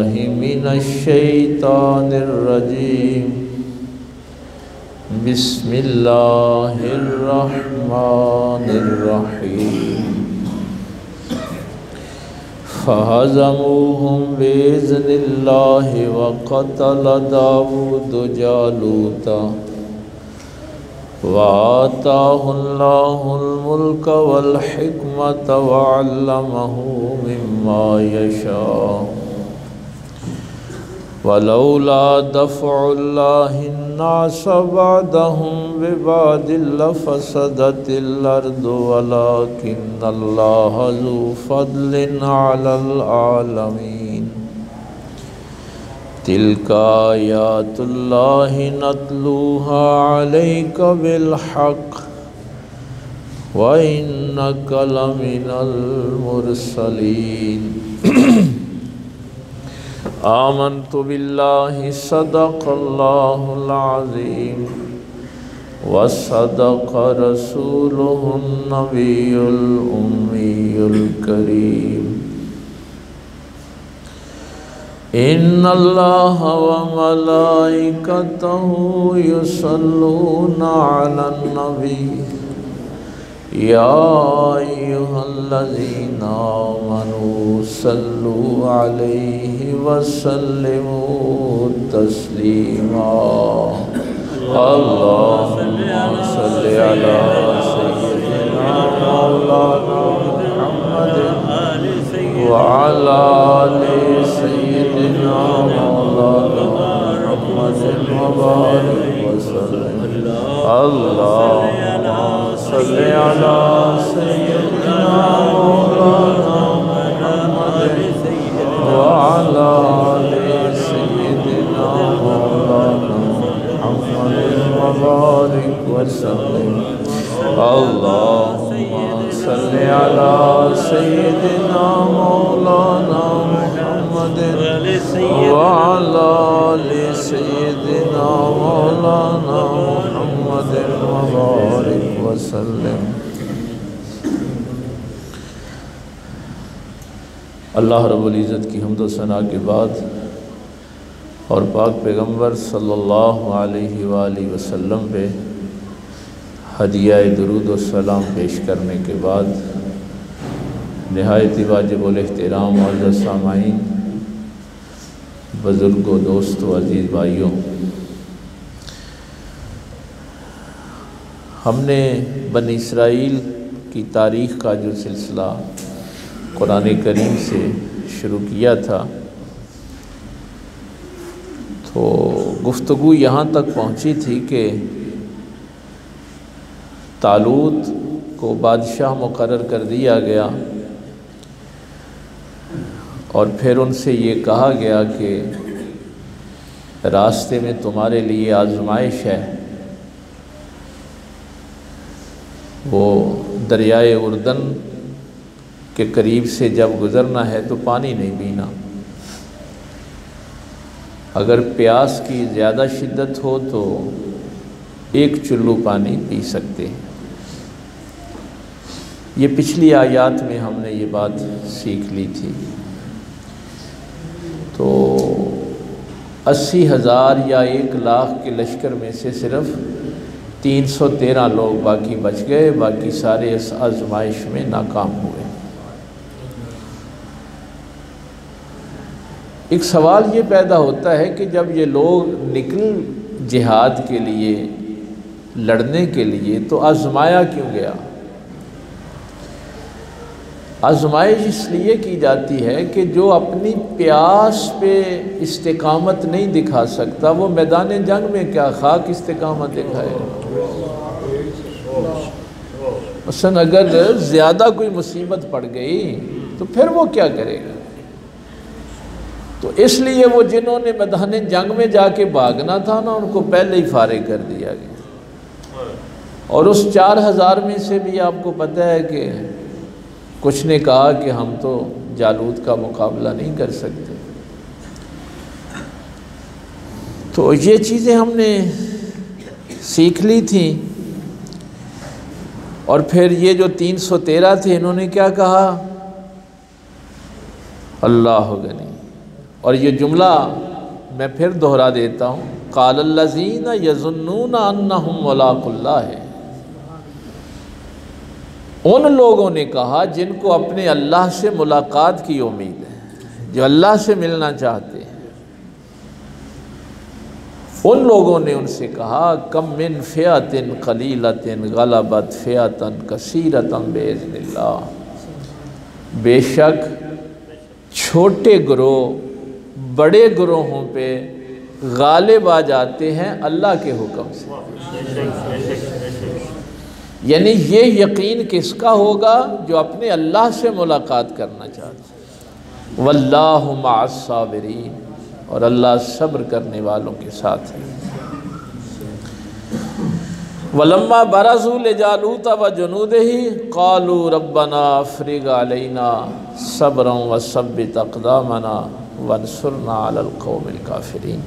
बिल्लाहि मिनश्शैतानिर्रजीम। बिस्मिल्लाहिर्रहमानिर्रहीम। फहज़मूहुम बिइज़्निल्लाहि व क़तल दाऊद जालूता व आताहुल्लाहुल मुल्क वल हिकमत व अल्लमहु मिम्मा यशा। वलौला दफ़उल्लाहि अन्नास बअदहुम बिबअदिन लफ़सदतिल अर्दु वलाकिन्नल्लाह ज़ू फ़ज़लिन अलल आलमीन। तिल्का आयातुल्लाहि नत्लूहा अलैका बिलहक़ व इन्नका लमिनल मुरसलीन। आमन्तु बिल्लाहि सदक़ल्लाहुल अज़ीम व सदक़ रसूलुहुन नबियुल उम्मियुल करीम। इन्नल्लाह व मलाइकतहु युसल्लूना अलन नबी या अय्युहल्लज़ीना आमनू सल्लू अलैहि व सल्लिमू तस्लीमा। अल्लाहुम्मा सल्लि अला सय्यिदिना मौलाना मुहम्मदिन व अला आलि सय्यिदिना मौलाना मुहम्मदिन व बारिक व सल्लिम। अल्लाहुम्मा सल्लि अला सय्यिदिना मौलाना मुहम्मदिन व अला आलि सय्यिदिना मौलाना मुहम्मदिन व बारिक व सल्लिम। अल्लाहुम्मा सल्लि अला सय्यिदिना मौलाना मुहम्मदिन व अला आलि सय्यिदिना मौलाना मुहम्मदिन व बारिक व सल्लिम। अल्लाह रब्बुल इज़्ज़त की हम्द व सना के बाद और पाक पैगम्बर सल्लल्लाहु अलैहि वसल्लम पे हदिया दुरूद व सलाम पेश करने के बाद निहायत वाजिबुल एहतराम मुअज़्ज़ज़ सामाईन, बुज़ुर्गों, दोस्तों, अज़ीज़ भाइयों, हमने बनी इस्राईल की तारीख़ का जो सिलसिला कुरान करीम से शुरू किया था, तो गुफ्तगू यहाँ तक पहुँची थी कि तालूत को बादशाह मुकर्रर कर दिया गया और फिर उनसे ये कहा गया कि रास्ते में तुम्हारे लिए आजमाइश है। वो दरियाए उर्दन के करीब से जब गुज़रना है तो पानी नहीं पीना। अगर प्यास की ज़्यादा शिद्दत हो तो एक चुल्लू पानी पी सकते हैं। ये पिछली आयत में हमने ये बात सीख ली थी। तो 80,000 या 1 लाख के लश्कर में से सिर्फ 313 लोग बाकी बच गए, बाकी सारे इस आजमाइश में नाकाम हुए। एक सवाल ये पैदा होता है कि जब ये लोग निकल जिहाद के लिए, लड़ने के लिए, तो आजमाया क्यों गया? आजमाइश इसलिए की जाती है कि जो अपनी प्यास पे इस्तिकामत नहीं दिखा सकता वो मैदान जंग में क्या खाक इस्तिकामत दिखाएगा। मसलन अगर ज़्यादा कोई मुसीबत पड़ गई तो फिर वो क्या करेगा? तो इसलिए वो जिन्होंने मैदान जंग में जाके भागना था ना, उनको पहले ही फारिग कर दिया गया। और उस 4000 में से भी आपको पता है कि कुछ ने कहा कि हम तो जालूत का मुकाबला नहीं कर सकते। तो ये चीज़ें हमने सीख ली थी। और फिर ये जो 313 थे, इन्होंने क्या कहा? अल्लाह गनी और ये जुमला मैं फिर दोहरा देता हूँ, क़ालल्लज़ीना यज़ुन्नूना अन्नहुम मुलाक़ुल्लाह है। उन लोगों ने कहा जिनको अपने अल्लाह से मुलाकात की उम्मीद है, जो अल्लाह से मिलना चाहते हैं, उन लोगों ने उनसे कहा कम मिन फ़ियतिन क़लीलतिन ग़लबत फ़ियतन कसीरतन बिइज़्निल्लाह, बेशक छोटे ग्रोह बड़े ग्रोहों पे गालिब आ जाते हैं अल्लाह के हुक्म से। यानी ये यकीन किसका होगा? जो अपने अल्लाह से मुलाकात करना चाहता है। वल्लाहु मअस-साबिरीन, और अल्लाह सब्र करने वालों के साथ है। वलम्मा बरज़ू लिजालूत व जुनूदिही क़ालू रब्बना अफ़्रिग़ अलैना सब्रन व सब्बित अक़दामना वंसुरना अलल क़ौमिल काफ़िरीन।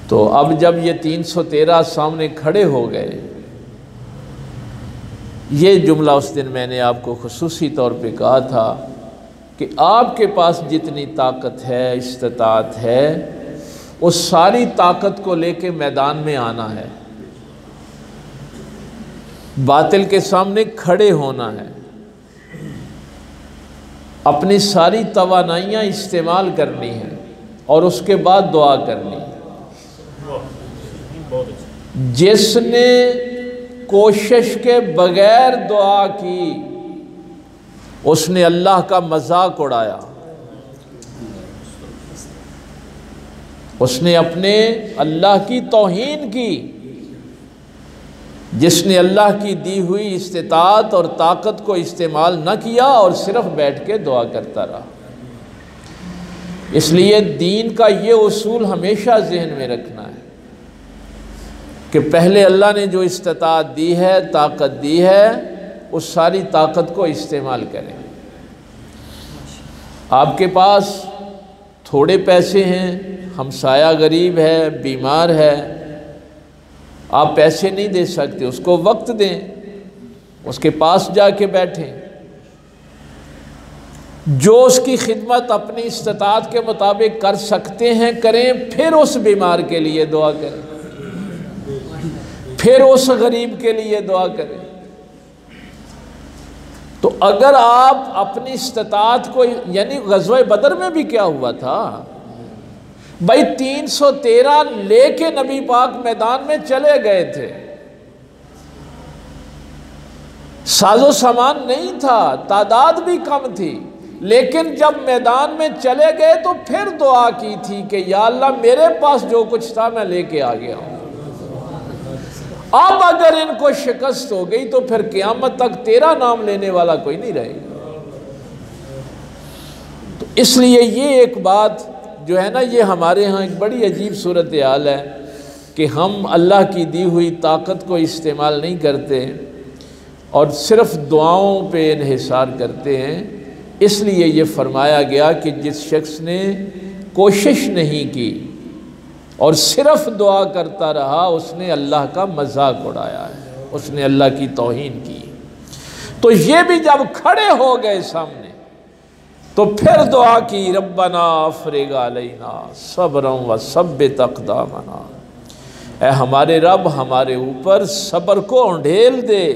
तो अब जब ये 313 सामने खड़े हो गए, ये जुमला उस दिन मैंने आपको खुसूसी तौर पे कहा था कि आपके पास जितनी ताकत है, इस्तिताअत है, उस सारी ताकत को लेके मैदान में आना है, बातिल के सामने खड़े होना है, अपनी सारी तवानाइयाँ इस्तेमाल करनी है और उसके बाद दुआ करनी है। जिसने कोशिश के बगैर दुआ की उसने अल्लाह का मजाक उड़ाया, उसने अपने अल्लाह की तौहीन की। जिसने अल्लाह की दी हुई इस्तिताअत और ताकत को इस्तेमाल न किया और सिर्फ बैठ के दुआ करता रहा। इसलिए दीन का ये उसूल हमेशा जहन में रखना है कि पहले अल्लाह ने जो इस्तिताअत दी है, ताकत दी है, उस सारी ताकत को इस्तेमाल करें। आपके पास थोड़े पैसे हैं, हमसाया गरीब है, बीमार है, आप पैसे नहीं दे सकते, उसको वक्त दें, उसके पास जाके बैठें, जो उसकी खिदमत अपनी इस्तिताअत के मुताबिक कर सकते हैं करें, फिर उस बीमार के लिए दुआ करें, फिर उस गरीब के लिए दुआ करें। तो अगर आप अपनी इस्तिताअत को, यानी ग़ज़वा बदर में भी क्या हुआ था भाई, 313 लेके नबी पाक मैदान में चले गए थे, साजो सामान नहीं था, तादाद भी कम थी, लेकिन जब मैदान में चले गए तो फिर दुआ की थी कि या अल्लाह मेरे पास जो कुछ था मैं लेके आ गया हूँ। अब अगर इनको शिकस्त हो गई तो फिर क़यामत तक तेरा नाम लेने वाला कोई नहीं रहेगा। तो इसलिए ये एक बात जो है ना, ये हमारे यहाँ एक बड़ी अजीब सूरत हाल है कि हम अल्लाह की दी हुई ताकत को इस्तेमाल नहीं करते और सिर्फ़ दुआओं पे इन्हिसार करते हैं। इसलिए ये फरमाया गया कि जिस शख्स ने कोशिश नहीं की और सिर्फ़ दुआ करता रहा, उसने अल्लाह का मजाक उड़ाया है, उसने अल्लाह की तौहीन की। तो ये भी जब खड़े हो गए सामने तो फिर दुआ की, रब्बना अफ़्रिग़ अलैना सब्रन व सब्बित अक़दामना, ऐ हमारे रब हमारे ऊपर सब्र को उंडेल दे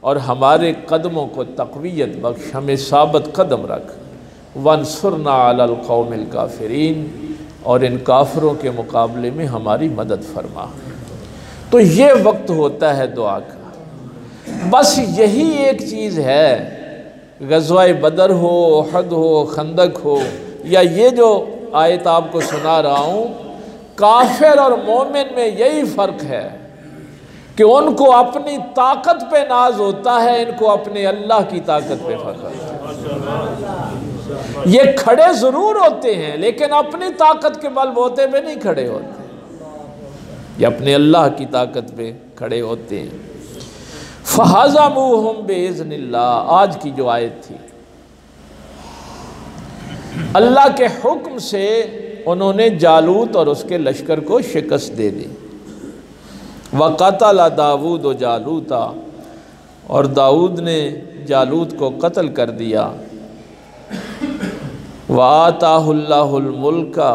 और हमारे कदमों को तक़वियत बख्श, हमें साबित कदम रख। वंसुरना अलल क़ौमिल काफ़िरीन, और इन काफिरों के मुकाबले में हमारी मदद फरमा। तो ये वक्त होता है दुआ का। बस यही एक चीज़ है, ग़ज़वा बदर हो, उहद हो, खंदक हो, या ये जो आयत आपको सुना रहा हूँ, काफिर और मोमिन में यही फ़र्क है कि उनको अपनी ताकत पे नाज होता है, इनको अपने अल्लाह की ताकत पे फ़ख्र है। ये खड़े ज़रूर होते हैं लेकिन अपनी ताकत के बलबूते पे नहीं खड़े होते, ये अपने अल्लाह की ताकत पे खड़े होते हैं। फ़हज़मुहुम बिइज़्निल्लाह, आज की जो आयत थी, अल्लाह के हुक्म से उन्होंने जालूत और उसके लश्कर को शिकस्त दे दी। वक़तल दाऊद व जालूता, और दाऊद ने जालूत को कत्ल कर दिया। व आताहुल्लाहुल मुल्का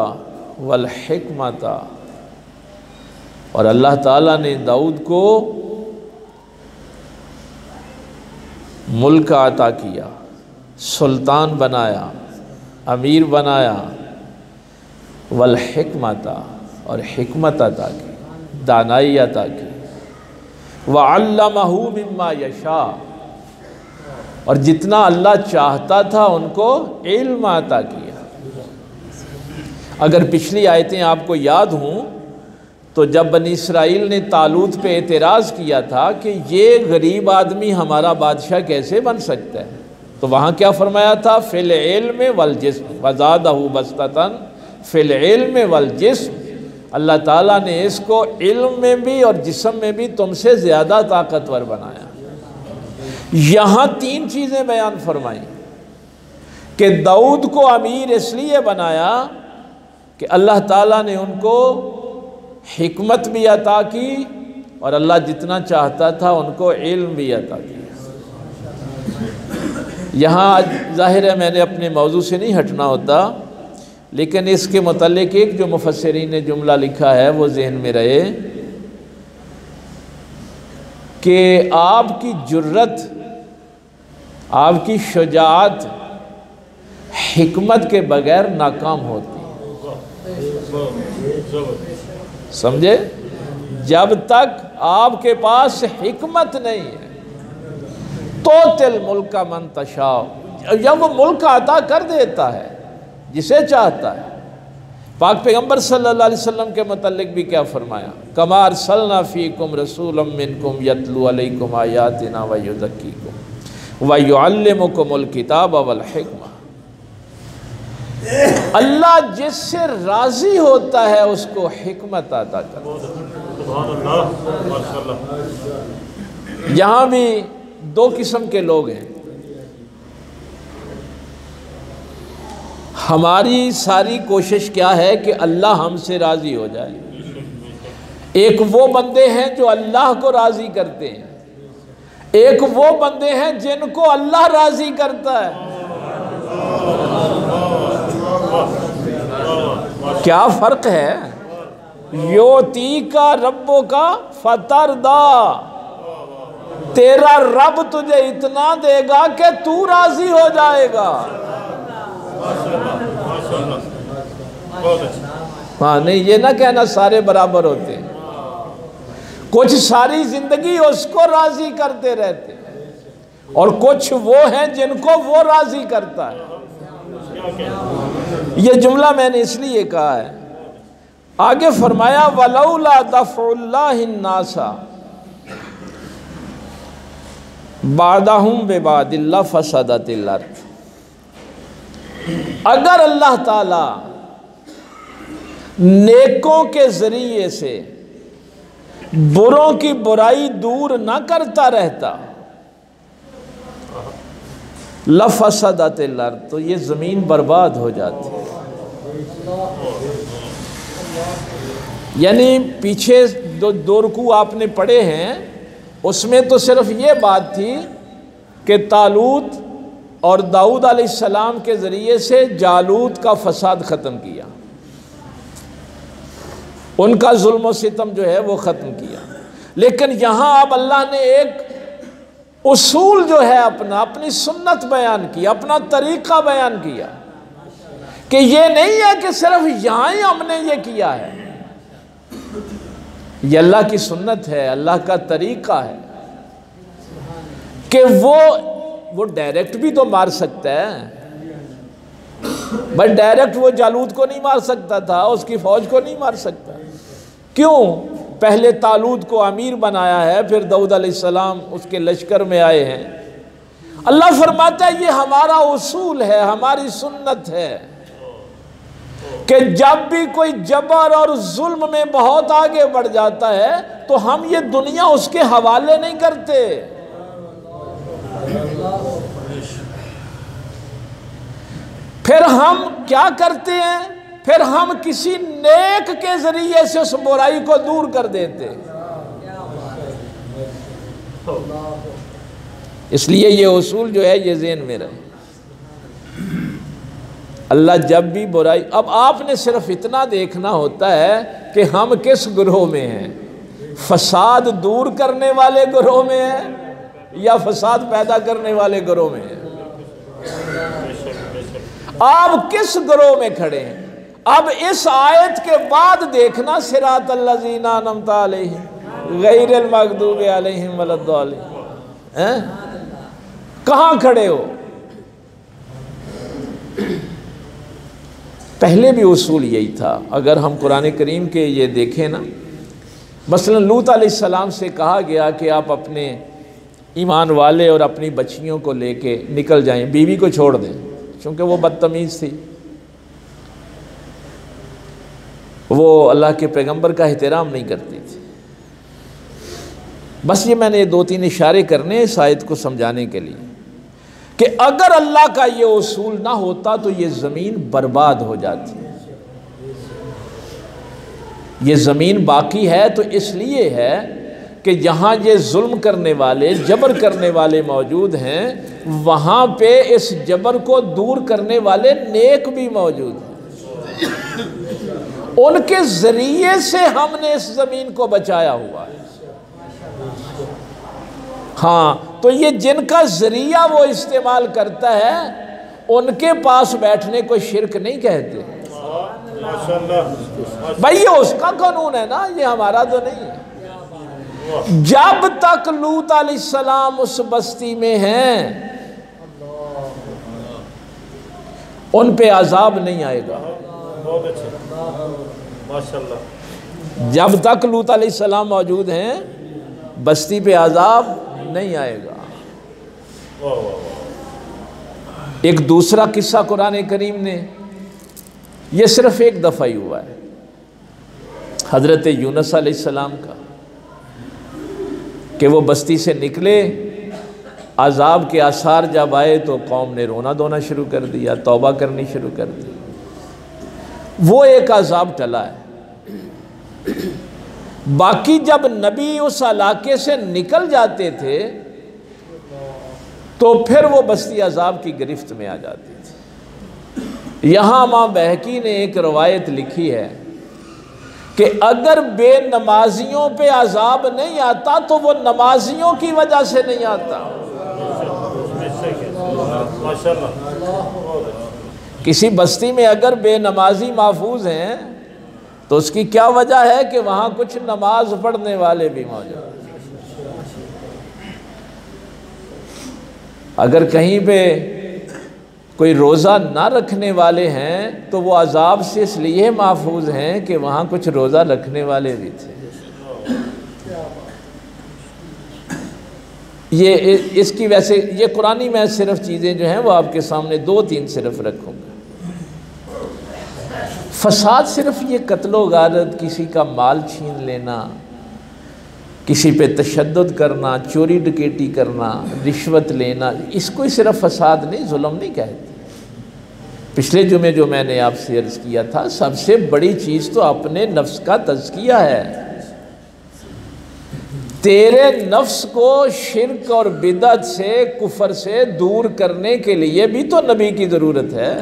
वल हिकमता, और अल्लाह ताला ने दाऊद को मुल्क अता किया, सुल्तान बनाया, अमीर बनाया, वल हिकमता, और हिकमत अता की, दानाई अता की, व अल्लमहु मिम्मा यशा, और जितना अल्लाह चाहता था उनको इल्म अता किया। अगर पिछली आयतें आपको याद हों तो जब बनी इसराइल ने तालूत पे एतराज़ किया था कि ये गरीब आदमी हमारा बादशाह कैसे बन सकता है, तो वहाँ क्या फरमाया था, फिल इल्म वल जिस्म वज़ादहु बस्ततन फिल इल्म वल जिस्म, अल्लाह ताला ने इसको इल्म में भी और जिस्म में भी तुमसे ज़्यादा ताकतवर बनाया। यहाँ तीन चीज़ें बयान फरमाई कि दाऊद को अमीर इसलिए बनाया कि अल्लाह ताला ने उनको हिकमत भी अता की और अल्लाह जितना चाहता था उनको इल्म भी अता किया। यहाँ ज़ाहिर है मैंने अपने मौजू से नहीं हटना होता, लेकिन इसके मुतल्लिक एक जो मुफस्सिरीन ने जुमला लिखा है वो जहन में रहे कि आपकी जुर्रत, आपकी शुजाअत हिकमत के बगैर नाकाम होती है। समझे? जब तक आपके पास हिकमत नहीं है तो तिल मुल्क का मंतशा, जब वो मुल्क अता कर देता है जिसे चाहता है। पाक पैगम्बर सल्लल्लाहु अलैहि वसल्लम के मुतल्लिक भी क्या फरमाया, कमा अरसलना फीकुम रसूलम मिनकुम यतलू अलैकुम आयातिना व युज़क्कीकुम व युअल्लिमुकुमुल किताब वल हिकमा। अल्लाह जिससे राज़ी होता है उसको हिकमत अता करता है। यहाँ भी दो किस्म के लोग हैं। हमारी सारी कोशिश क्या है कि अल्लाह हमसे राज़ी हो जाए। एक वो बंदे हैं जो अल्लाह को राज़ी करते हैं, एक वो बंदे हैं जिनको अल्लाह राज़ी करता है। क्या फ़र्क है? योती का रब्बो का फतरदा, तेरा रब तुझे इतना देगा कि तू राज़ी हो जाएगा। हाँ, नहीं ये ना कहना सारे बराबर होते हैं। कुछ सारी जिंदगी उसको राजी करते रहते हैं और कुछ वो हैं जिनको वो राजी करता है। ये जुमला मैंने इसलिए कहा है। आगे फरमाया वलौला दफ़उल्लाहिन्नासा बादहुम बिबादिल्लाह फसदतिल अर्द। अगर अल्लाह ताला नेकों के ज़रिए से बुरों की बुराई दूर न करता रहता लफसदतिल अर्द, तो ये ज़मीन बर्बाद हो जाती। यानी पीछे दो रुकू आपने पढ़े हैं, उसमें तो सिर्फ ये बात थी कि तालूत और दाऊद अलैहिस्सलाम के ज़रिए से जालूत का फसाद ख़त्म किया, उनका जुल्म व सितम जो है वो ख़त्म किया। लेकिन यहाँ अब अल्लाह ने एक उसूल जो है अपनी सुन्नत बयान की, अपना तरीक़ा बयान किया कि ये नहीं है कि सिर्फ यहाँ ही हमने ये किया है। ये अल्लाह की सुन्नत है, अल्लाह का तरीक़ा है कि वो डायरेक्ट भी तो मार सकता है, बट डायरेक्ट वो जालूत को नहीं मार सकता था, उसकी फ़ौज को नहीं मार सकता। क्यों? पहले तालूत को अमीर बनाया है, फिर दाऊद अलैहिस्सलाम उसके लश्कर में आए हैं। अल्लाह फरमाता है ये हमारा उसूल है, हमारी सुन्नत है कि जब भी कोई जबर और जुल्म में बहुत आगे बढ़ जाता है तो हम ये दुनिया उसके हवाले नहीं करते। फिर हम क्या करते हैं? फिर हम किसी नेक के जरिए से उस बुराई को दूर कर देते। इसलिए ये उसूल जो है ये ज़हन में रहे। अल्लाह जब भी बुराई, अब आपने सिर्फ इतना देखना होता है कि हम किस ग्रोह में हैं, फसाद दूर करने वाले ग्रोह में हैं या फसाद पैदा करने वाले ग्रोह में हैं। आप किस ग्रोह में खड़े हैं। अब इस आयत के बाद देखना, सिरात अल्लज़ीना अनअमता अलैहिम गैरिल मग़दूबि अलैहिम वलद्दालिन, कहाँ खड़े हो। पहले भी उसूल यही था। अगर हम कुरान करीम के ये देखें ना, मसलन लूत अलैहिस्सलाम से कहा गया कि आप अपने ईमान वाले और अपनी बच्चियों को लेके निकल जाएं, बीवी को छोड़ दें, क्योंकि वो बदतमीज़ थी, वो अल्लाह के पैगंबर का एहतराम नहीं करती थी। बस ये मैंने 2-3 इशारे करने इस आयत को समझाने के लिए कि अगर अल्लाह का ये उसूल ना होता तो ये ज़मीन बर्बाद हो जाती। ये ज़मीन बाकी है तो इसलिए है कि जहाँ ये जुल्म करने वाले, जबर करने वाले मौजूद हैं, वहाँ पे इस जबर को दूर करने वाले नेक भी मौजूद हैं। उनके ज़रिए से हमने इस ज़मीन को बचाया हुआ है। हाँ, तो ये जिनका ज़रिया वो इस्तेमाल करता है, उनके पास बैठने को शिरक नहीं कहते भाई, ये उसका कानून है ना, ये हमारा तो नहीं है। जब तक लूत अलैहिस्सलाम उस बस्ती में हैं, उन पे अजाब नहीं आएगा। बहुत अच्छे, माशाल्लाह। जब तक लूत अलैहिस्सलाम मौजूद हैं, बस्ती पे अजाब नहीं आएगा। एक दूसरा किस्सा कुरान करीम ने, ये सिर्फ एक दफ़ा ही हुआ है, हज़रत यूनुस अलैहिस्सलाम का, कि वो बस्ती से निकले, अजाब के आसार जब आए तो कौम ने रोना धोना शुरू कर दिया, तौबा करनी शुरू कर दी। वो एक अजाब टला है। बाकी जब नबी उस इलाके से निकल जाते थे तो फिर वो बस्ती अजाब की गिरफ्त में आ जाती थी। यहाँ माँ बहकी ने एक रवायत लिखी है कि अगर बेनमाजियों पे अजाब नहीं आता तो वो नमाजियों की वजह से नहीं आता। किसी बस्ती में अगर बेनमाजी महफूज हैं तो उसकी क्या वजह है कि वहाँ कुछ नमाज पढ़ने वाले भी मौजूद हैं। अगर कहीं पे कोई रोज़ा ना रखने वाले हैं तो वो अजाब से इसलिए महफूज हैं कि वहाँ कुछ रोज़ा रखने वाले भी थे। ये इसकी वैसे ये कुरानी में सिर्फ चीज़ें जो हैं वो आपके सामने 2-3 सिर्फ रखूँगा। फसाद सिर्फ ये कत्लो गारत, किसी का माल छीन लेना, किसी पे तशद्दुद करना, चोरी डकैती करना, रिश्वत लेना, इसको ही सिर्फ फसाद नहीं, जुल्म नहीं कहते। पिछले जुमे जो मैंने आपसे अर्ज़ किया था, सबसे बड़ी चीज़ तो अपने नफ्स का तज़किया है। तेरे नफ्स को शिर्क और बिदअत से, कुफर से दूर करने के लिए भी तो नबी की ज़रूरत है।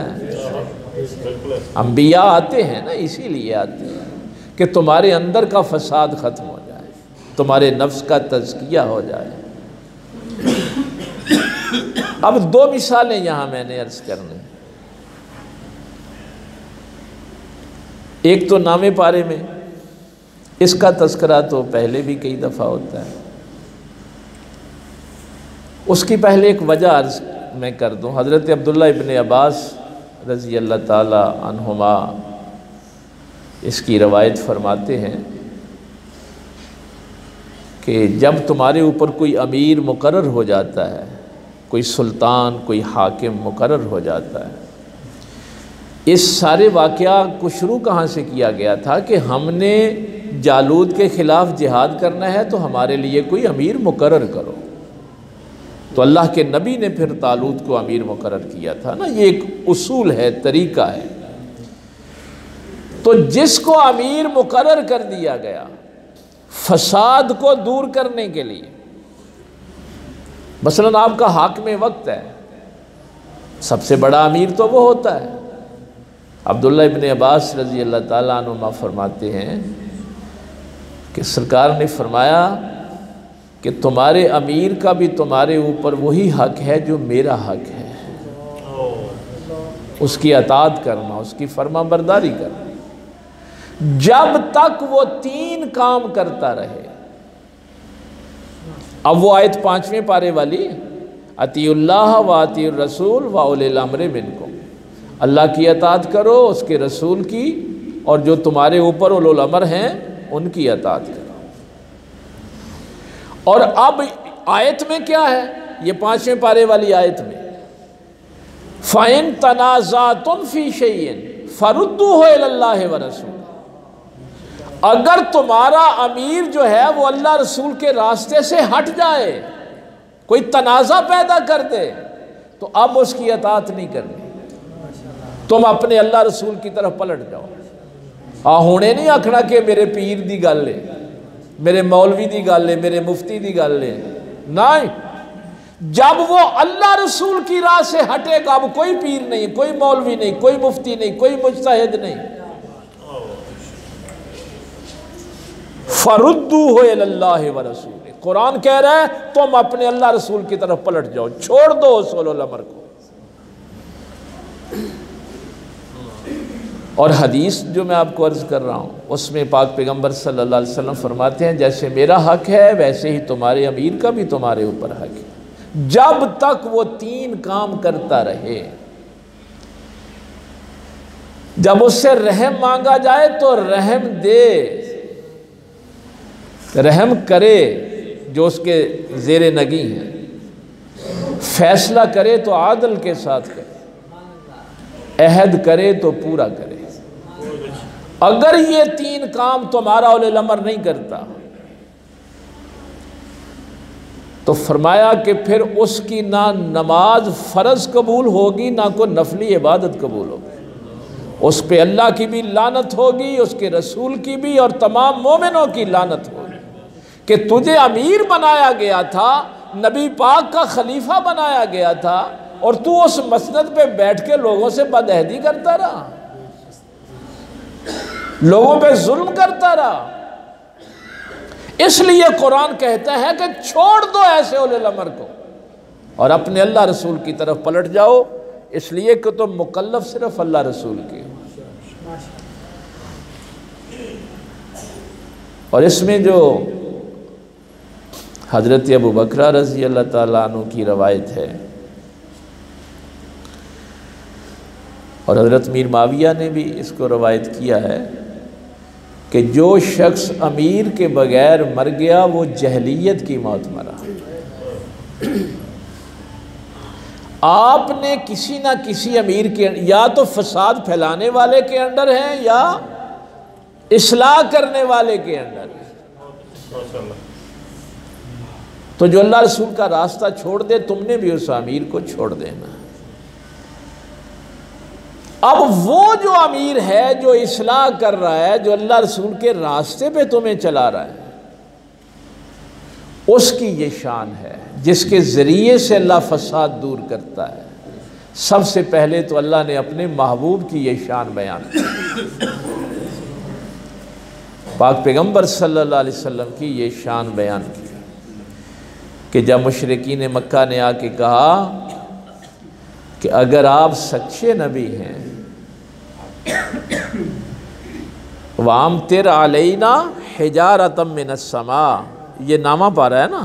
अंबिया आते हैं ना, इसीलिए आते हैं कि तुम्हारे अंदर का फसाद ख़त्म हो जाए, तुम्हारे नफ्स का तज़किया हो जाए। अब 2 मिसालें यहाँ मैंने अर्ज़ करनी। एक तो नामे पारे में, इसका तज़किरा तो पहले भी कई दफ़ा होता है। उसकी पहले एक वजह अर्ज़ मैं कर दूँ। हज़रत अब्दुल्ला इब्न अब्बास रज़ी अल्लाह ताला अन्हुमा इसकी रवायत फरमाते हैं कि जब तुम्हारे ऊपर कोई अमीर मुकर्रर हो जाता है, कोई सुल्तान, कोई हाकिम मुकर्रर हो जाता है, इस सारे वाक़या को शुरू कहाँ से किया गया था कि हमने जालूत के ख़िलाफ़ जिहाद करना है तो हमारे लिए कोई अमीर मुकर्रर करो। तो अल्लाह के नबी ने फिर तालूत को अमीर मुकर्रर किया था ना। ये एक उसूल है, तरीका है। तो जिसको अमीर मुकर्रर कर दिया गया फसाद को दूर करने के लिए, मसलन आपका हाकिम वक्त है, सबसे बड़ा अमीर तो वो होता है, अब्दुल्ला इब्न अब्बास रज़ी अल्लाह ताला अन्हुमा फरमाते हैं कि सरकार ने फरमाया कि तुम्हारे अमीर का भी तुम्हारे ऊपर वही हक है जो मेरा हक है, उसकी अताअत करना, उसकी फर्माबरदारी करना, जब तक वो 3 काम करता रहे। अब वो आयत 5वें पारे वाली, अतीउल्लाह व अतीउर रसूल व उलिल अम्रि मिनकुम, अल्लाह की अताअत करो, उसके रसूल की, और जो तुम्हारे ऊपर उलुल अमर हैं उनकी अताअत करो। और अब आयत में क्या है, ये 5वें पारे वाली आयत में, फ़इन तनाज़अतुम फ़ी शैइन फ़रुद्दूहु इलल्लाहि व रसूल, अगर तुम्हारा अमीर जो है वो अल्लाह रसूल के रास्ते से हट जाए, कोई तनाज़ा पैदा कर दे, तो अब उसकी अताअत नहीं करनी, तुम अपने अल्लाह रसूल की तरफ पलट जाओ। हाँ हुणे नहीं आखना कि मेरे पीर दी गल है, मेरे मौलवी दी गल है, मेरे मुफ्ती दी गल है, नहीं। जब वो अल्लाह रसूल की राह से हटेगा, अब कोई पीर नहीं, कोई मौलवी नहीं, कोई मुफ्ती नहीं, कोई मुज्तहिद नहीं, फरुद्दूहु इलल्लाहि व रसूल, कुरान कह रहा है तुम अपने अल्लाह रसूल की तरफ पलट जाओ, छोड़ दो उस उलुल अमर को। और हदीस जो मैं आपको अर्ज़ कर रहा हूँ उसमें पाक पैगम्बर सल्लल्लाहु अलैहि वसल्लम फरमाते हैं, जैसे मेरा हक है वैसे ही तुम्हारे अमीर का भी तुम्हारे ऊपर हक है, जब तक वो 3 काम करता रहे। जब उससे रहम मांगा जाए तो रहम दे, रहम करे जो उसके ज़ेरे नगी हैं, फैसला करे तो आदल के साथ करे, अहद करे तो पूरा करे। अगर ये 3 काम तुम्हारा उलुल अमर नहीं करता तो फरमाया कि फिर उसकी ना नमाज फ़र्ज कबूल होगी, ना कोई नफली इबादत कबूल होगी, उस पे अल्लाह की भी लानत होगी, उसके रसूल की भी, और तमाम मोमिनों की लानत होगी कि तुझे अमीर बनाया गया था, नबी पाक का खलीफा बनाया गया था, और तू उस मसनद पे बैठ के लोगों से बदअहदी करता रहा, लोगों पे जुल्म करता रहा। इसलिए कुरान कहता है कि छोड़ दो ऐसे उलुल अमर को और अपने अल्लाह रसूल की तरफ पलट जाओ, इसलिए कि तुम मुकल्लफ सिर्फ अल्लाह रसूल के। और इसमें जो हज़रत अबू बकर रज़ी अल्लाह ताला अन्हु की रवायत है, और हज़रत मीर माविया ने भी इसको रवायत किया है कि जो शख्स अमीर के बगैर मर गया वो जहलियत की मौत मरा। आपने किसी ना किसी अमीर के या तो फसाद फैलाने वाले के अंडर हैं या इस्लाह करने वाले के अंडर है। तो जो अल्लाह रसूल का रास्ता छोड़ दे, तुमने भी उस अमीर को छोड़ देना। अब वो जो अमीर है जो इस्लाह कर रहा है, जो अल्लाह रसूल के रास्ते पे तुम्हें चला रहा है, उसकी ये शान है जिसके ज़रिए से अल्लाह फसाद दूर करता है। सबसे पहले तो अल्लाह ने अपने महबूब की ये शान बयान की, पाक पैगम्बर सल्लल्लाहु अलैहि वसल्लम की ये शान बयान की कि जब मुशरिकीन मक्का ने आके कहा कि अगर आप सच्चे नबी हैं वाम तिर अलैना हिजारतम मिनस समा, ये नामा पा रहा है ना,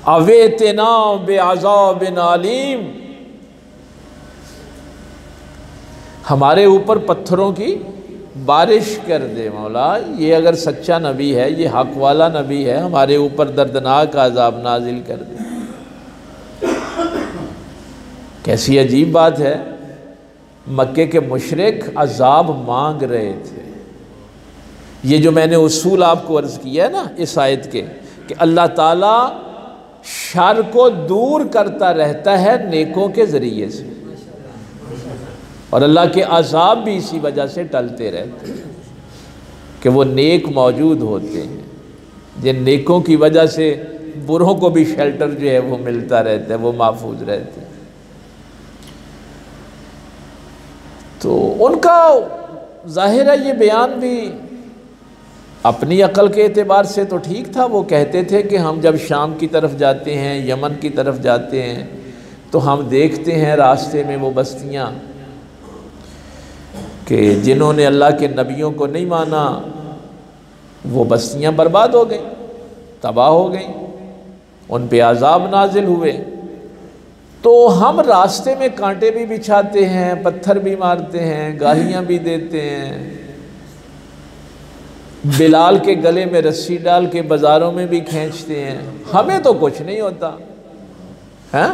अवेतना बेअज़ाबिन अलीम, हमारे ऊपर पत्थरों की बारिश कर दे मौला। ये अगर सच्चा नबी है, ये हक वाला नबी है, हमारे ऊपर दर्दनाक अज़ाब नाजिल कर दे। कैसी अजीब बात है, मक्के के मुशरिक अज़ाब मांग रहे थे। ये जो मैंने उसूल आपको अर्ज़ किया है ना इस आयत के, कि अल्लाह ताला शर को दूर करता रहता है नेकों के ज़रिए से, और अल्लाह के अज़ाब भी इसी वजह से टलते रहते हैं कि वो नेक मौजूद होते हैं, जिन नेकों की वजह से बुरों को भी शेल्टर जो है वो मिलता रहता है, वो महफूज रहते हैं। तो उनका ज़ाहिर है ये बयान भी अपनी अकल के एतबार से तो ठीक था। वो कहते थे कि हम जब शाम की तरफ जाते हैं, यमन की तरफ जाते हैं, तो हम देखते हैं रास्ते में वो बस्तियाँ कि जिन्होंने अल्लाह के नबियों को नहीं माना वो बस्तियाँ बर्बाद हो गई, तबाह हो गई, उन पे अज़ाब नाजिल हुए। तो हम रास्ते में कांटे भी बिछाते हैं, पत्थर भी मारते हैं, गालियाँ भी देते हैं, बिलाल के गले में रस्सी डाल के बाज़ारों में भी खींचते हैं, हमें तो कुछ नहीं होता है।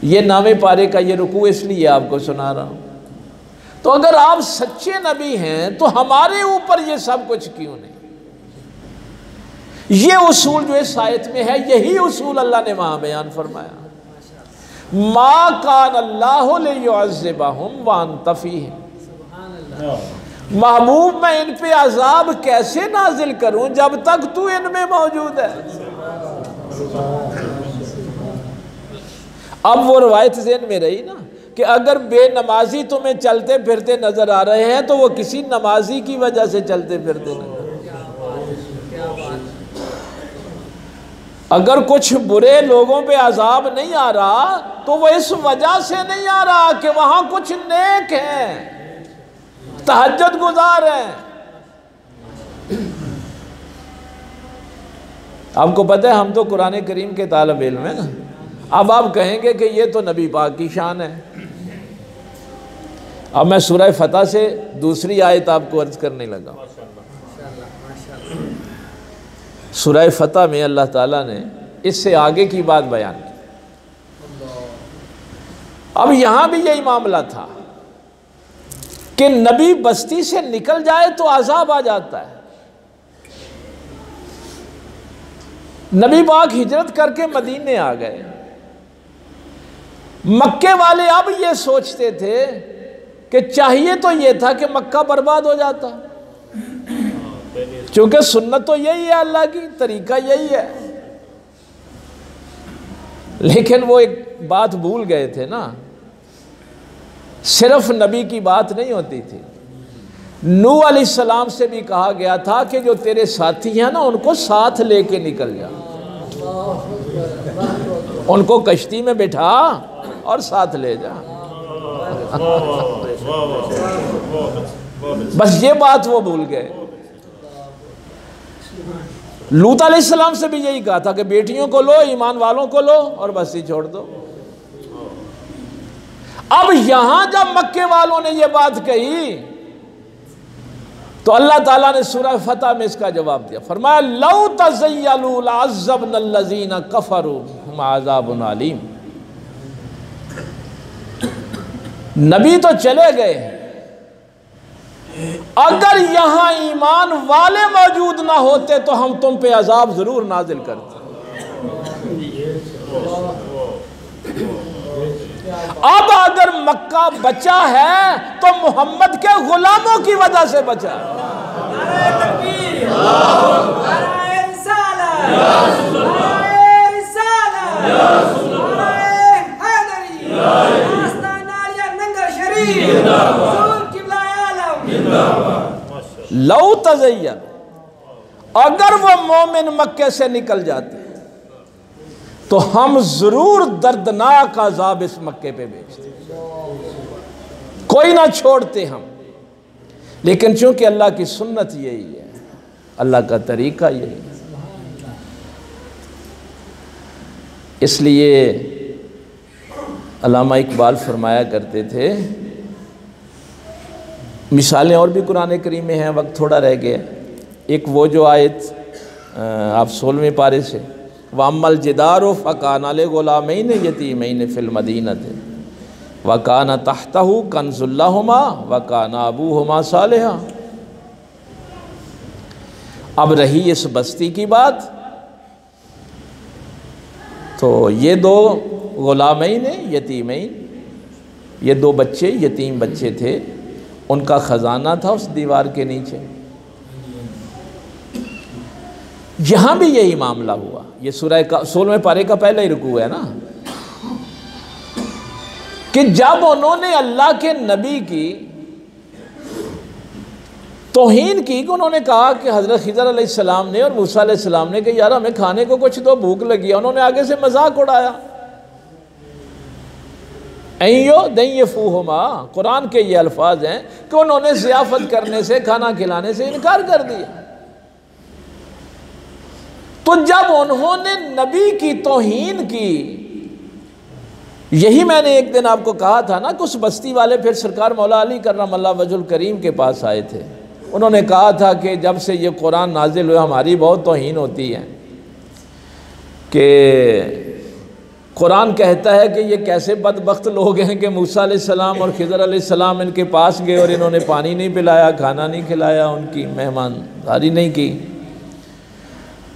ये नामे पारे का ये रुकू इसलिए आपको सुना रहा हूँ। तो अगर आप सच्चे नबी हैं तो हमारे ऊपर ये सब कुछ क्यों नहीं? ये उसूल जो इस आयत में है, यही उसूल अल्लाह ने वहां बयान फरमाया। मा कान अल्लाहु लियुअज़्ज़िबहुम व अंत फ़ीहिम। महबूब मैं इन पे अजाब कैसे नाजिल करूं जब तक तू इनमें मौजूद है। अब वो रवायत ज़हन में रही ना कि अगर बेनमाजी तुम्हें चलते फिरते नजर आ रहे हैं तो वो किसी नमाजी की वजह से चलते फिरते नजर। अगर कुछ बुरे लोगों पे अजाब नहीं आ रहा तो वो इस वजह से नहीं आ रहा कि वहां कुछ नेक हैं, तहज्जुद गुजार हैं। आपको पता है हम तो कुरान करीम के तालिब इल्म है ना। अब आप कहेंगे कि ये तो नबी पाक की शान है। अब मैं सूरह फतह से दूसरी आयत आपको अर्ज करने लगा। सूरह फतह में अल्लाह ताला ने इससे आगे की बात बयान की। अब यहाँ भी यही मामला था कि नबी बस्ती से निकल जाए तो अजाब आ जाता है। नबी पाक हिजरत करके मदीने आ गए। मक्के वाले अब ये सोचते थे कि चाहिए तो ये था कि मक्का बर्बाद हो जाता, क्योंकि सुन्नत तो यही है, अल्लाह की तरीका यही है। लेकिन वो एक बात भूल गए थे ना, सिर्फ नबी की बात नहीं होती थी। नूह अलैहिस्सलाम से भी कहा गया था कि जो तेरे साथी हैं ना उनको साथ लेके निकल जा, उनको कश्ती में बिठा और साथ ले जा। बस ये बात वो भूल गए। लूत अलैहिस्सलाम से भी यही कहा था कि बेटियों को लो, ईमान वालों को लो और बस्ती छोड़ दो। अब यहां जब मक्के वालों ने ये बात कही तो अल्लाह ताला ने सूरह फतह में इसका जवाब दिया। फरमाया लौ तज़य्यलू लअज़्ज़बनल्लज़ीना कफ़रू अज़ाबुन अलीम। नबी तो चले गए, अगर यहां ईमान वाले मौजूद ना होते तो हम तुम पे अजाब जरूर नाजिल करते। अब अगर मक्का बचा है तो मोहम्मद के गुलामों की वजह से बचा। लौ तज़य्यन, अगर वो मोमिन मक्के से निकल जाते तो हम जरूर दर्दनाक अज़ाब इस मक्के पे भेजते, कोई ना छोड़ते हम। लेकिन चूंकि अल्लाह की सुन्नत यही है, अल्लाह का तरीका यही है, इसलिए अल्लामा इकबाल फरमाया करते थे, मिसालें और भी कुरान करीम में हैं, वक्त थोड़ा रह गया। एक वो जो आयत आप 16वें पारे से, वाम्मल जिदारो फ़काना लिग़ुलामैन यतीमैन फ़िल मदीनति वकाना तहतहु कंज़ुल लहुमा वकाना अबूहुमा सालिहा। अब रही इस बस्ती की बात, तो ये दो गुलामैन यतीमैन, ये दो बच्चे यतीम बच्चे थे, उनका ख़जाना था उस दीवार के नीचे। यहाँ भी यही मामला हुआ। ये सूरह का 16वें पारे का पहला ही रुकू है ना। कि जब उन्होंने अल्लाह के नबी की तौहीन की, कि उन्होंने कहा कि हज़रत खिज़र अलैहिस्सलाम ने और मूसा अलैहिस्सलाम ने कि यार हमें खाने को कुछ दो, भूख लगी है, उन्होंने आगे से मजाक उड़ाया। अयो दय्यफूहुमा, कुरान के ये अल्फाज हैं कि उन्होंने ज़ियाफ़त करने से, खाना खिलाने से इनकार कर दिया। तो जब उन्होंने नबी की तौहीन की, यही मैंने एक दिन आपको कहा था ना कि उस बस्ती वाले फिर सरकार मौला अली करमल्लाहु वजहुल करीम के पास आए थे। उन्होंने कहा था कि जब से ये कुरान नाजिल हुआ हमारी बहुत तौहीन होती है, कि कुरान कहता है कि ये कैसे बदबख्त लोग हैं कि मूसा अलैहिस्सलाम और खिज़र अलैहिस्सलाम इनके पास गए और इन्होंने पानी नहीं पिलाया, खाना नहीं खिलाया, उनकी मेहमानदारी नहीं की।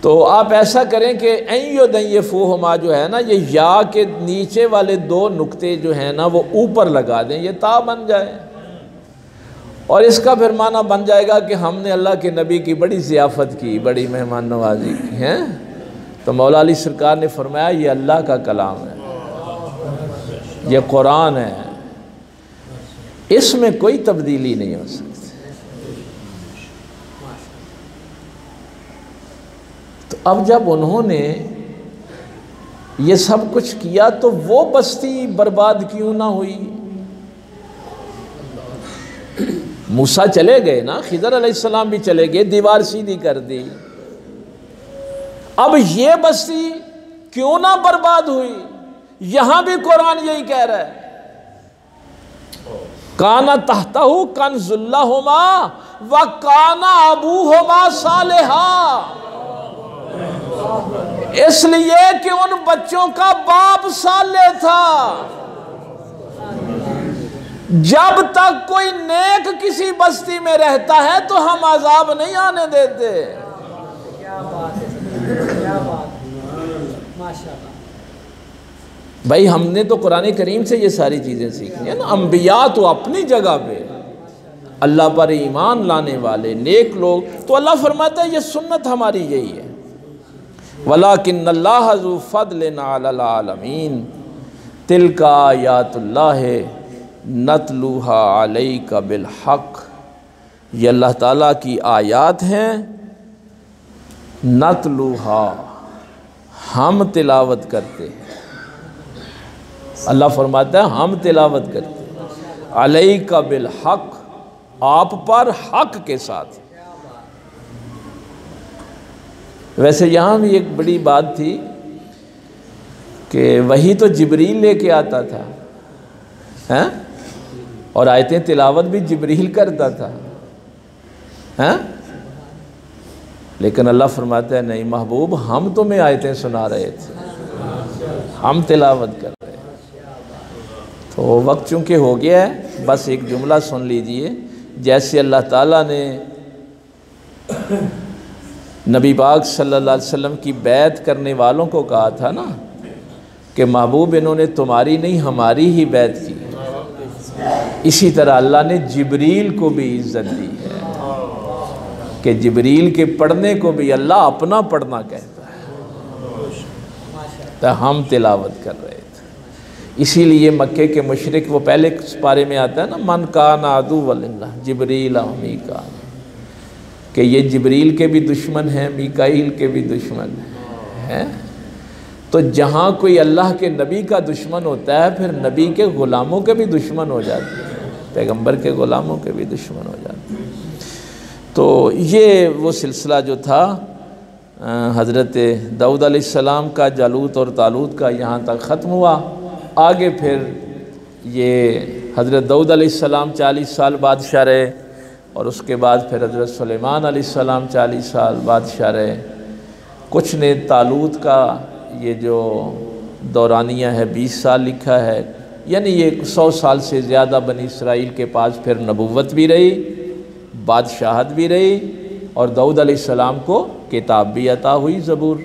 तो आप ऐसा करें कि अय्यो दय्यफूहुमा जो है ना, ये या के नीचे वाले दो नुक्ते जो हैं ना वो ऊपर लगा दें, ये ता बन जाए, और इसका फिर माना बन जाएगा कि हमने अल्लाह के नबी की बड़ी ज़ियाफ़त की, बड़ी मेहमान नवाजी की है। तो मौला अली सरकार ने फरमाया ये अल्लाह का कलाम है, ये कुरान है, इसमें कोई तब्दीली नहीं हो सकती। तो अब जब उन्होंने ये सब कुछ किया तो वो बस्ती बर्बाद क्यों ना हुई? मूसा चले गए ना, खिज़र अलैहिस्सलाम भी चले गए, दीवार सीधी कर दी। अब ये बस्ती क्यों ना बर्बाद हुई? यहां भी कुरान यही कह रहा है, काना तहतहु कन्जुल्लहुमा व काना अबूहुमा सालिहा, इसलिए कि उन बच्चों का बाप साले था। जब तक कोई नेक किसी बस्ती में रहता है तो हम अजाब नहीं आने देते। क्या बात है, क्या बात, माशाअल्लाह। भाई हमने तो कुरान करीम से ये सारी चीज़ें सीखनी है ना। अंबिया तो अपनी जगह पे अल्लाह पर ईमान लाने वाले नेक लोग, तो अल्लाह फरमाता है ये सुन्नत हमारी यही है, वलाकिन्नल्लाह ज़ू फ़द्लिन अलल आलमीन तिलका आयातुल्लाह नतलूहा अलैका बिल हक़, ये अल्लाह ताला की आयात हैं, नतलूहा हम तिलावत करते हैं। अल्लाह फरमाता है हम तिलावत करते हैं, अलैका बिल हक़, आप पर हक़ के साथ। वैसे यहाँ भी एक बड़ी बात थी कि वही तो जिब्रील लेके आता था, हैं, और आयतें तिलावत भी जिब्रील करता था, हैं, लेकिन अल्लाह फरमाता है नहीं महबूब, हम तुम्हें आयतें सुना रहे थे, हम तिलावत कर रहे हैं। तो वक्त चूँकि हो गया है, बस एक जुमला सुन लीजिए। जैसे अल्लाह ताला ने नबी पाक सल्लल्लाहु अलैहि वसल्लम की बैत करने वालों को कहा था ना कि महबूब इन्होंने तुम्हारी नहीं हमारी ही बैत की, इसी तरह अल्लाह ने जिब्रील को भी इज़्ज़त दी है कि जिब्रील के पढ़ने को भी अल्लाह अपना पढ़ना कहता है। तो हम तिलावत कर रहे थे, इसीलिए मक्के के मुशरिक, वो पहले पारे में आता है ना, मन काना अदुव्वलिल्लाह जिब्रील व मीकाईल, कि ये जिब्रील के भी दुश्मन हैं, मीकाईल के भी दुश्मन हैं। तो जहाँ कोई अल्लाह के नबी का दुश्मन होता है, फिर नबी के ग़ुलामों के भी दुश्मन हो जाते हैं, पैगंबर के ग़ुलामों के भी दुश्मन हो जाते हैं। तो ये वो सिलसिला जो था हज़रत दाऊद अलैहिस्सलाम का जालूत और तालूत का यहाँ तक ख़त्म हुआ। आगे फिर ये हज़रत दाऊद अलैहिस्सलाम 40 साल बादशाह रहे, और उसके बाद फिर हज़रत सुलेमान अलैहिस्सलाम 40 साल बादशाह रहे। कुछ ने तालूत का ये जो दौरानिया है 20 साल लिखा है, यानी ये 100 साल से ज़्यादा बनी इसराइल के पास फिर नबुव्वत भी रही, बादशाहत भी रही, और दाऊद अलैहिस्सलाम को किताब भी अता हुई, ज़बूर।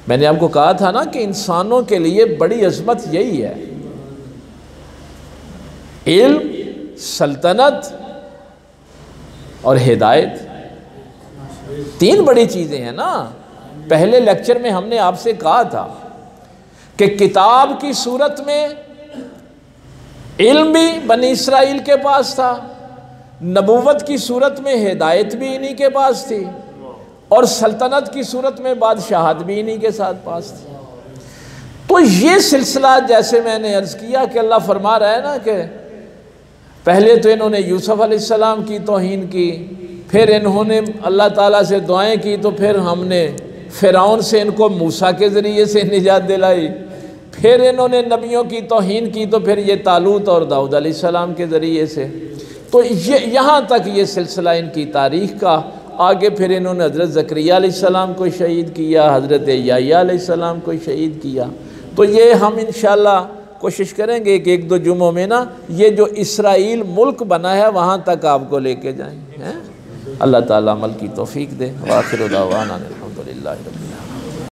मैंने आपको कहा था ना कि इंसानों के लिए बड़ी अज़मत यही है, इल्म, सल्तनत और हिदायत, 3 बड़ी चीज़ें हैं ना। पहले लेक्चर में हमने आपसे कहा था कि किताब की सूरत में इल्म भी बनी इसराइल के पास था, नबूवत की सूरत में हिदायत भी इन्हीं के पास थी, और सल्तनत की सूरत में बादशाहत भी इन्हीं के साथ पास थी। तो ये सिलसिला, जैसे मैंने अर्ज़ किया कि अल्लाह फरमा रहा है ना कि पहले तो इन्होंने यूसुफ अलैहिस्सलाम की तौहीन की, फिर इन्होंने अल्लाह ताला से दुआएं की, तो फिर हमने फ़िरौन से इनको मूसा के ज़रिए से निजात दिलाई, फिर इन्होंने नबियों की तौहीन की, तो फिर ये तालूत और दाऊद अलैहिस्सलाम के ज़रिए से। तो ये यहाँ तक ये सिलसिला इनकी तारीख़ का। आगे फिर इन्होंने हज़रत ज़करिया अलैहिस्सलाम को शहीद किया, हज़रत याह्या अलैहिस्सलाम को शहीद किया। तो ये हम इंशाअल्लाह कोशिश करेंगे कि एक दो जुम्मों में ना ये जो इसराइल मुल्क बना है वहाँ तक आपको लेके जाएँ हैं। अल्लाह ताला अमल की तौफीक दे। व आखिर दावाना अल्हम्दुलिल्लाहि रब्बिल आलमीन।